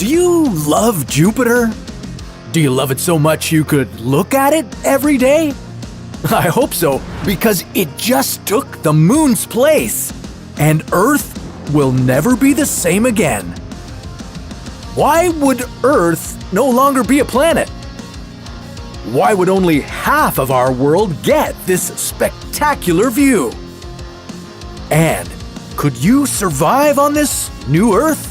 Do you love Jupiter? Do you love it so much you could look at it every day? I hope so, because it just took the moon's place, and Earth will never be the same again. Why would Earth no longer be a planet? Why would only half of our world get this spectacular view? And could you survive on this new Earth?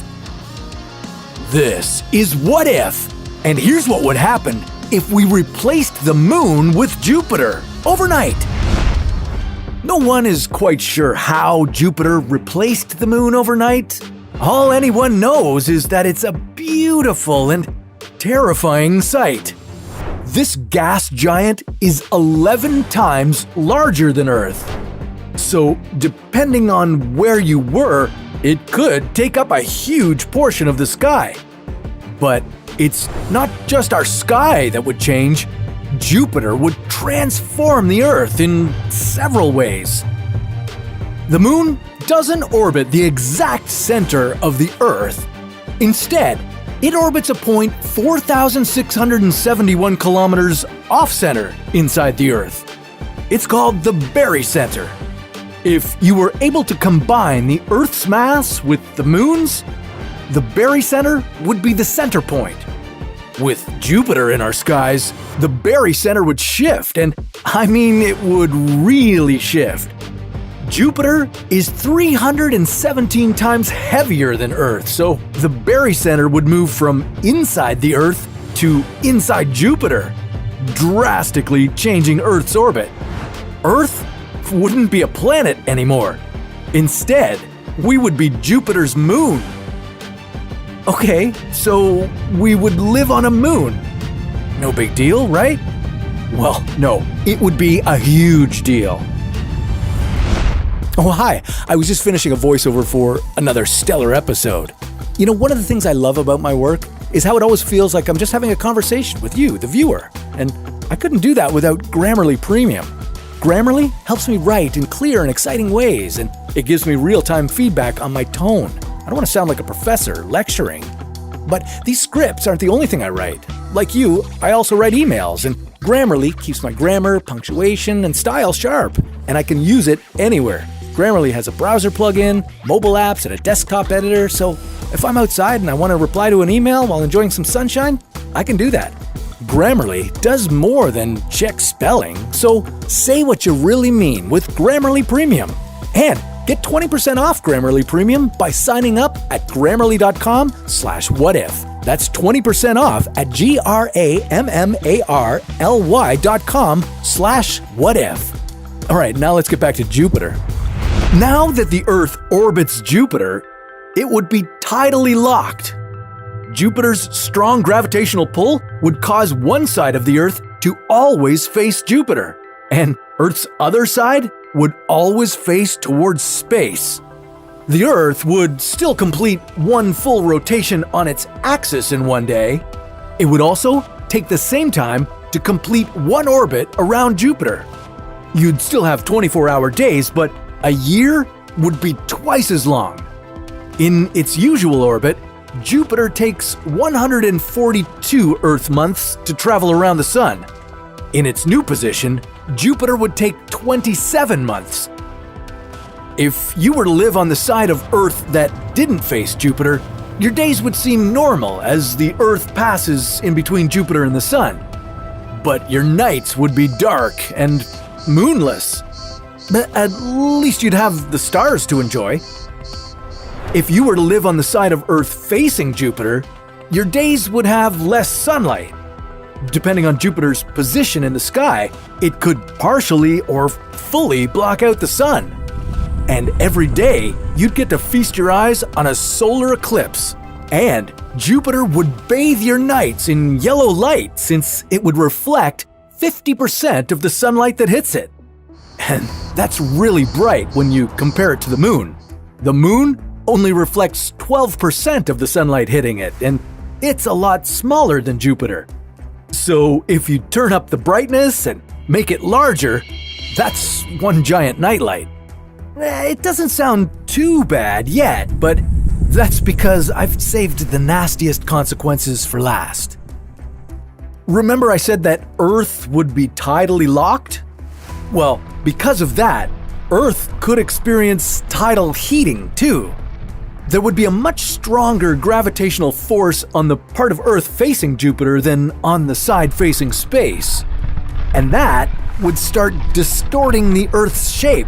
This is What If, and here's what would happen if we replaced the moon with Jupiter overnight. No one is quite sure how Jupiter replaced the moon overnight. All anyone knows is that it's a beautiful and terrifying sight. This gas giant is 11 times larger than Earth. So, depending on where you were, it could take up a huge portion of the sky. But it's not just our sky that would change. Jupiter would transform the Earth in several ways. The moon doesn't orbit the exact center of the Earth. Instead, it orbits a point 4,671 kilometers off-center inside the Earth. It's called the barycenter. If you were able to combine the Earth's mass with the moon's, the barycenter would be the center point. With Jupiter in our skies, the barycenter would shift, and it would really shift. Jupiter is 317 times heavier than Earth, so the barycenter would move from inside the Earth to inside Jupiter, drastically changing Earth's orbit. Earth wouldn't be a planet anymore. Instead, we would be Jupiter's moon. Okay, so we would live on a moon. No big deal, right? Well, no, it would be a huge deal. Oh, hi. I was just finishing a voiceover for another stellar episode. You know, one of the things I love about my work is how it always feels like I'm just having a conversation with you, the viewer. And I couldn't do that without Grammarly Premium. Grammarly helps me write in clear and exciting ways, and it gives me real-time feedback on my tone. I don't want to sound like a professor lecturing. But these scripts aren't the only thing I write. Like you, I also write emails, and Grammarly keeps my grammar, punctuation, and style sharp, and I can use it anywhere. Grammarly has a browser plugin, mobile apps, and a desktop editor, so if I'm outside and I want to reply to an email while enjoying some sunshine, I can do that. Grammarly does more than check spelling, so say what you really mean with Grammarly Premium. And get 20% off Grammarly Premium by signing up at Grammarly.com/whatif. That's 20% off at Grammarly.com/whatif. All right, now let's get back to Jupiter. Now that the Earth orbits Jupiter, it would be tidally locked. Jupiter's strong gravitational pull would cause one side of the Earth to always face Jupiter, and Earth's other side would always face towards space. The Earth would still complete one full rotation on its axis in one day. It would also take the same time to complete one orbit around Jupiter. You'd still have 24-hour days, but a year would be twice as long. In its usual orbit, Jupiter takes 142 Earth months to travel around the Sun. In its new position, Jupiter would take 27 months. If you were to live on the side of Earth that didn't face Jupiter, your days would seem normal as the Earth passes in between Jupiter and the Sun. But your nights would be dark and moonless. But at least you'd have the stars to enjoy. If you were to live on the side of Earth facing Jupiter, your days would have less sunlight. Depending on Jupiter's position in the sky, it could partially or fully block out the sun. And every day, you'd get to feast your eyes on a solar eclipse. And Jupiter would bathe your nights in yellow light since it would reflect 50% of the sunlight that hits it. And that's really bright when you compare it to the moon. The moon only reflects 12% of the sunlight hitting it, and it's a lot smaller than Jupiter. So if you turn up the brightness and make it larger, that's one giant nightlight. It doesn't sound too bad yet, but That's because I've saved the nastiest consequences for last. Remember I said that Earth would be tidally locked? Well, because of that, Earth could experience tidal heating too. There would be a much stronger gravitational force on the part of Earth facing Jupiter than on the side facing space. And that would start distorting the Earth's shape.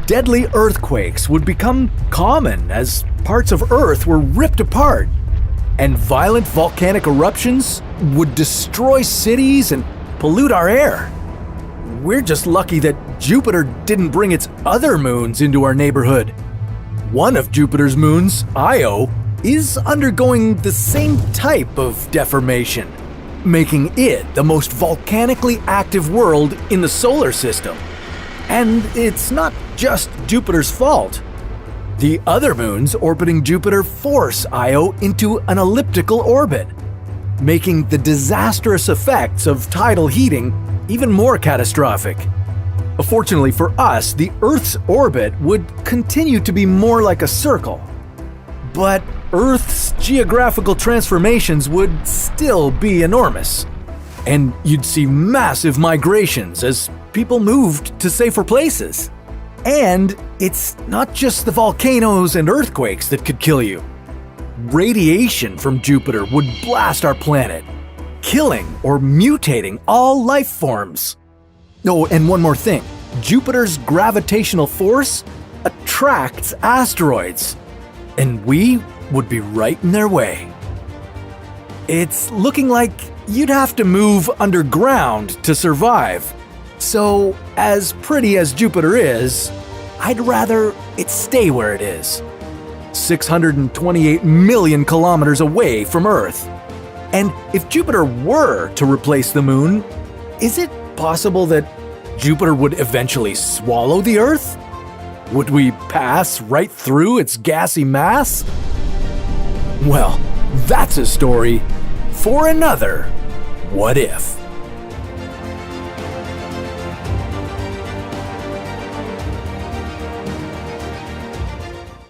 Deadly earthquakes would become common as parts of Earth were ripped apart, and violent volcanic eruptions would destroy cities and pollute our air. We're just lucky that Jupiter didn't bring its other moons into our neighborhood. One of Jupiter's moons, Io, is undergoing the same type of deformation, making it the most volcanically active world in the solar system. And it's not just Jupiter's fault. The other moons orbiting Jupiter force Io into an elliptical orbit, making the disastrous effects of tidal heating even more catastrophic. Fortunately for us, the Earth's orbit would continue to be more like a circle. But Earth's geographical transformations would still be enormous. And you'd see massive migrations as people moved to safer places. And it's not just the volcanoes and earthquakes that could kill you. Radiation from Jupiter would blast our planet, killing or mutating all life forms. Oh, and one more thing. Jupiter's gravitational force attracts asteroids, and we would be right in their way. It's looking like you'd have to move underground to survive. So, as pretty as Jupiter is, I'd rather it stay where it is, 628 million kilometers away from Earth. And if Jupiter were to replace the Moon, is it possible that Jupiter would eventually swallow the Earth? Would we pass right through its gassy mass? Well, that's a story for another What If.